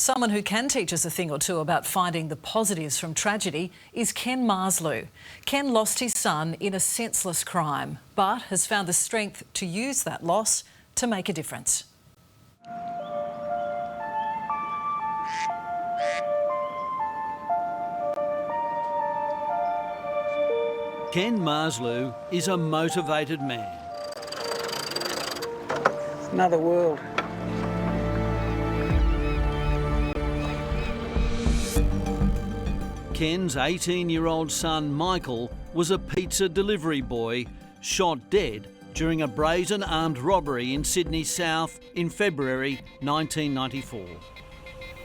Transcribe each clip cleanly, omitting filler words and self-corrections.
Someone who can teach us a thing or two about finding the positives from tragedy is Ken Marslew. Ken lost his son in a senseless crime, but has found the strength to use that loss to make a difference. Ken Marslew is a motivated man. It's another world. Ken's 18-year-old son Michael was a pizza delivery boy shot dead during a brazen armed robbery in Sydney South in February 1994.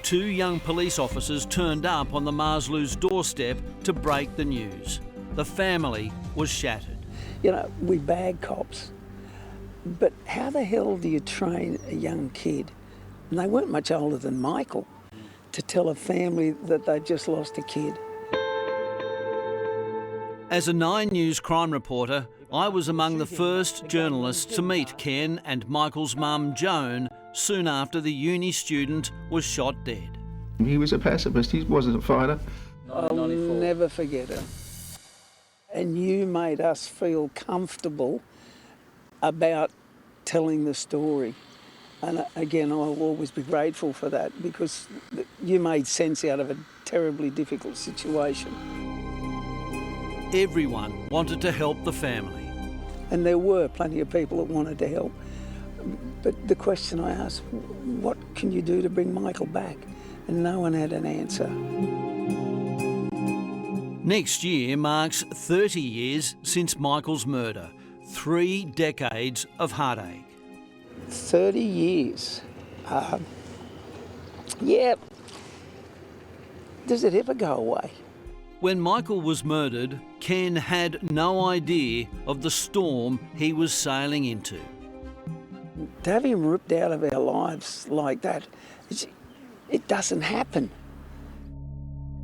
Two young police officers turned up on the Marslew's doorstep to break the news. The family was shattered. You know, we bag cops, but how the hell do you train a young kid, and they weren't much older than Michael, to tell a family that they just lost a kid? As a 9 News crime reporter, I was among the first journalists to meet Ken and Michael's mum, Joan, soon after the uni student was shot dead. He was a pacifist, he wasn't a fighter. I'll never forget it. And you made us feel comfortable about telling the story. And again, I'll always be grateful for that, because you made sense out of a terribly difficult situation. Everyone wanted to help the family. And there were plenty of people that wanted to help. But the question I asked, what can you do to bring Michael back? And no one had an answer. Next year marks 30 years since Michael's murder. 3 decades of heartache. 30 years. Yeah. Does it ever go away? When Michael was murdered, Ken had no idea of the storm he was sailing into. To have him ripped out of our lives like that, it doesn't happen.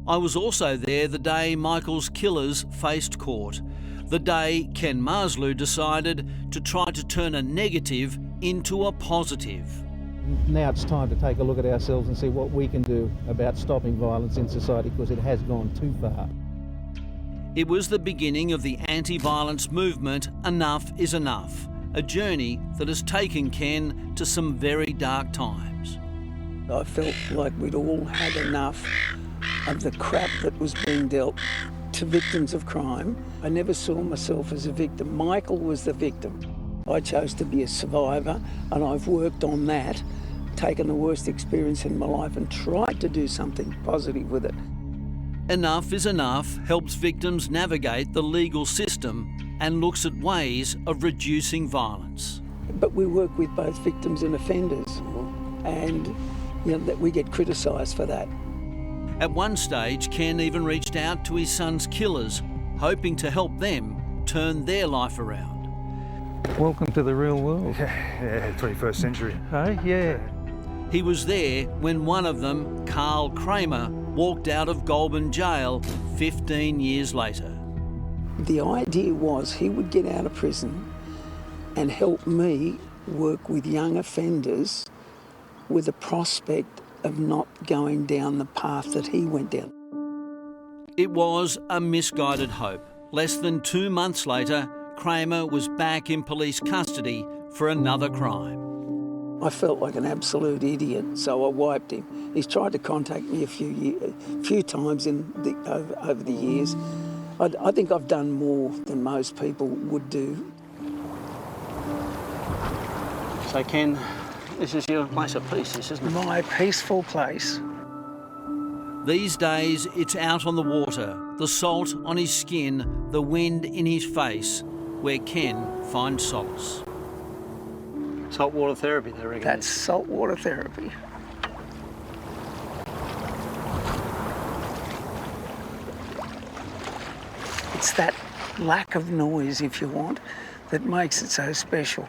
I was also there the day Michael's killers faced court. The day Ken Marslew decided to try to turn a negative into a positive. Now it's time to take a look at ourselves and see what we can do about stopping violence in society, because it has gone too far. It was the beginning of the anti-violence movement Enough is Enough, a journey that has taken Ken to some very dark times. I felt like we'd all had enough of the crap that was being dealt to victims of crime. I never saw myself as a victim. Michael was the victim. I chose to be a survivor, and I've worked on that, taken the worst experience in my life and tried to do something positive with it. Enough is Enough helps victims navigate the legal system and looks at ways of reducing violence. But we work with both victims and offenders, and you know, that we get criticised for that. At one stage, Ken even reached out to his son's killers, hoping to help them turn their life around. Welcome to the real world. Yeah, 21st century. Hey, yeah. He was there when one of them, Carl Kramer, walked out of Goulburn jail 15 years later. The idea was he would get out of prison and help me work with young offenders with a prospect of not going down the path that he went down. It was a misguided hope. Less than 2 months later, Kramer was back in police custody for another crime. I felt like an absolute idiot, so I wiped him. He's tried to contact me a few times over the years. I think I've done more than most people would do. So Ken, this is your place of peace, isn't it? My peaceful place. These days, it's out on the water, the salt on his skin, the wind in his face, where Ken finds solace. Saltwater therapy, they reckon. That's saltwater therapy. It's that lack of noise, if you want, that makes it so special.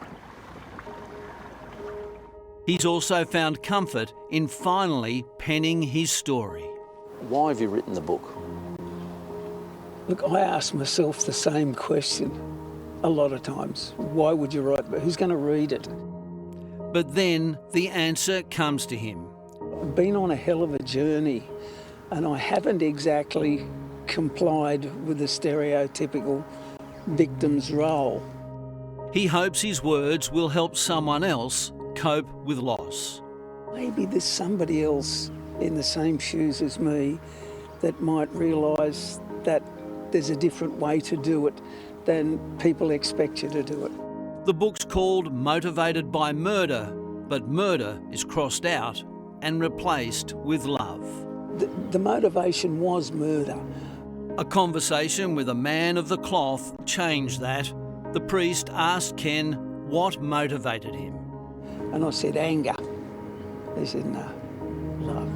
He's also found comfort in finally penning his story. Why have you written the book? Look, I ask myself the same question a lot of times. Why would you write it? Who's going to read it? But then the answer comes to him. been on a hell of a journey, and I haven't exactly complied with the stereotypical victim's role. He hopes his words will help someone else cope with loss. Maybe there's somebody else in the same shoes as me that might realise that there's a different way to do it than people expect you to do it. The book's called Motivated by Murder, but murder is crossed out and replaced with love. The motivation was murder. A conversation with a man of the cloth changed that. The priest asked Ken what motivated him. And I said, anger. He said, no, love.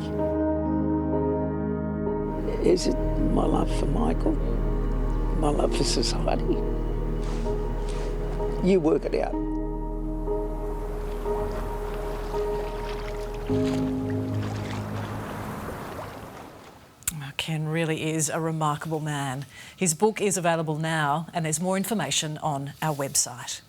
Is it my love for Michael? My love for society? You work it out. Ken really is a remarkable man. His book is available now, and there's more information on our website.